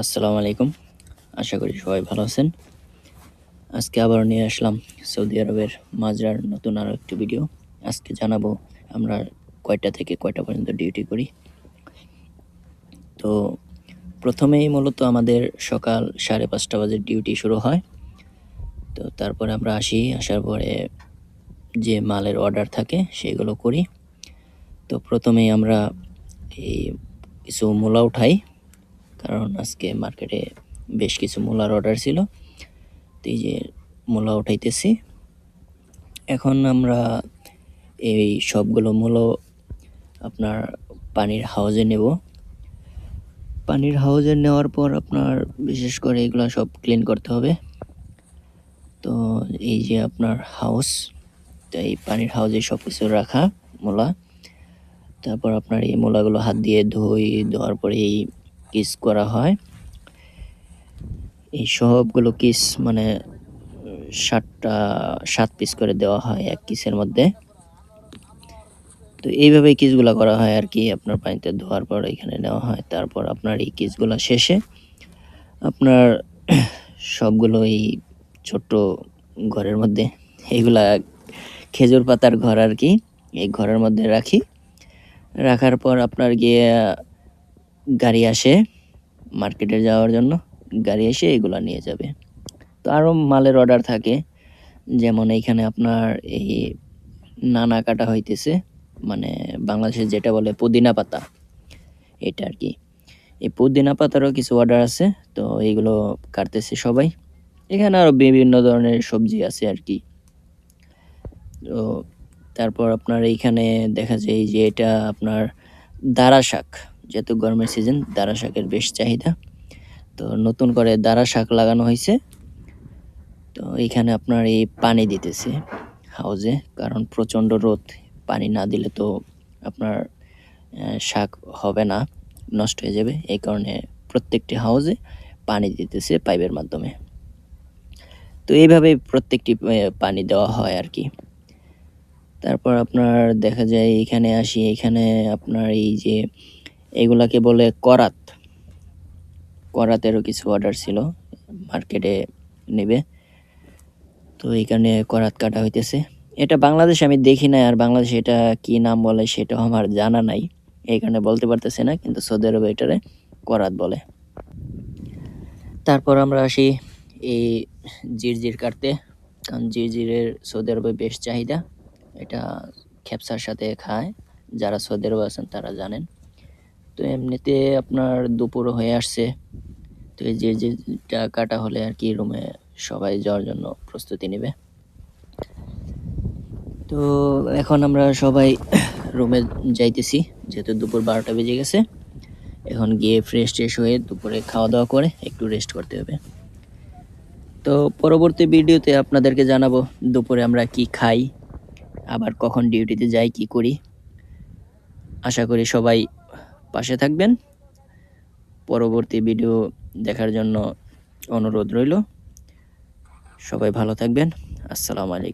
আসসালামু আলাইকুম। আশা করি সবাই ভালো আছেন। আজকে আবারও নিয়ে আসলাম সৌদি আরবের মাজরার নতুন আরও একটি ভিডিও। আজকে জানাবো আমরা কয়টা থেকে কয়টা পর্যন্ত ডিউটি করি। তো প্রথমেই মূলত আমাদের সকাল 5:30 বাজে ডিউটি শুরু হয়। তো তারপরে আমরা আসার পরে যে মালের অর্ডার থাকে সেগুলো করি। তো প্রথমেই আমরা এই কিছু মূলা উঠাই, কারণ আজকে মার্কেটে বেশ কিছু মূলার অর্ডার ছিল। তো এই যে মূলা উঠাইতেছি। এখন আমরা এই সবগুলো মূলো আপনার পানির হাউজে নেব। পানির হাউজে নেওয়ার পর আপনার বিশেষ করে এগুলো সব ক্লিন করতে হবে। তো এই যে আপনার হাউস, তো এই পানির হাউজে সব কিছু রাখা মূলা। তারপর আপনার এই মূলাগুলো হাত দিয়ে ধোয়ার পরে এই কিস করা হয়। এই সবগুলো কিস মানে 7 পিস করে দেওয়া হয় এক কিসের মধ্যে। তো এইভাবে কিসগুলো করা হয় আর কি। আপনার পানিতে ধোয়ার পর এখানে নেওয়া হয়। তারপর আপনার এই কিসগুলো শেষে আপনার সবগুলো এই ছোট্ট ঘরের মধ্যে, এইগুলা খেজুর পাতার ঘর আর কি, এই ঘরের মধ্যে রাখি। রাখার পর আপনার গিয়ে গাড়ি আসে মার্কেটে যাওয়ার জন্য, গাড়ি এসে এগুলা নিয়ে যাবে। তো আরও মালের অর্ডার থাকে, যেমন এইখানে আপনার এই নানা কাটা হইতেছে, মানে বাংলাদেশে যেটা বলে পুদিনা পাতা, এটা আর কি। এই পুদিনা পাতারও কিছু অর্ডার আছে, তো এইগুলো কাটতেছে সবাই। এখানে আরও বিভিন্ন ধরনের সবজি আছে আর কি। তো তারপর আপনার এইখানে দেখা যায় যে এটা আপনার দারা শাক, যেহেতু গরমের সিজন, দারা শাকের বেশ চাহিদা। তো নতুন করে দারা শাক লাগানো হয়েছে। তো এইখানে আপনার এই পানি দিতেছে হাউজে, কারণ প্রচণ্ড রোদ, পানি না দিলে তো আপনার শাক হবে না, নষ্ট হয়ে যাবে। এই কারণে প্রত্যেকটি হাউজে পানি দিতেছে পাইপের মাধ্যমে। তো এইভাবে প্রত্যেকটি পানি দেওয়া হয় আর কি। তারপর আপনার দেখা যায় এখানে এখানে আপনার এই যে এগুলাকে বলে করাত, করাতেরও কিছু অর্ডার ছিল, মার্কেটে নেবে। তো এইখানে করাত কাটা হইতেছে। এটা বাংলাদেশে আমি দেখি নাই, আর বাংলাদেশে এটা কি নাম বলে সেটাও আমার জানা নাই, এই কারণে বলতে পারতেছি না, কিন্তু সৌদি আরবে এটারে করাত বলে। তারপর আমরা আসি এই জিরজির কাটতে, কারণ জিরজিরের সৌদি আরবে বেশ চাহিদা। এটা খেপসার সাথে খায়, যারা সৌদি আরবে আছেন তারা জানেন। তো এমনিতে আপনার দুপুর হয়ে আসছে, তো এই জিরজিরটা কাটা হলে আর কি রুমে সবাই যাওয়ার জন্য প্রস্তুতি নেবে। তো এখন আমরা সবাই রুমে যাইতেছি, যেহেতু দুপুর 12টা বেজে গেছে। এখন গিয়ে ফ্রেশ হয়ে দুপুরে খাওয়া দাওয়া করে একটু রেস্ট করতে হবে। তো পরবর্তী ভিডিওতে আপনাদেরকে জানাবো দুপুরে আমরা কি খাই, আবার কখন ডিউটিতে যাই, কি করি। আশা করি সবাই পাশে থাকবেন। পরবর্তী ভিডিও দেখার জন্য অনুরোধ রইল। সবাই ভালো থাকবেন। আসসালামু আলাইকুম।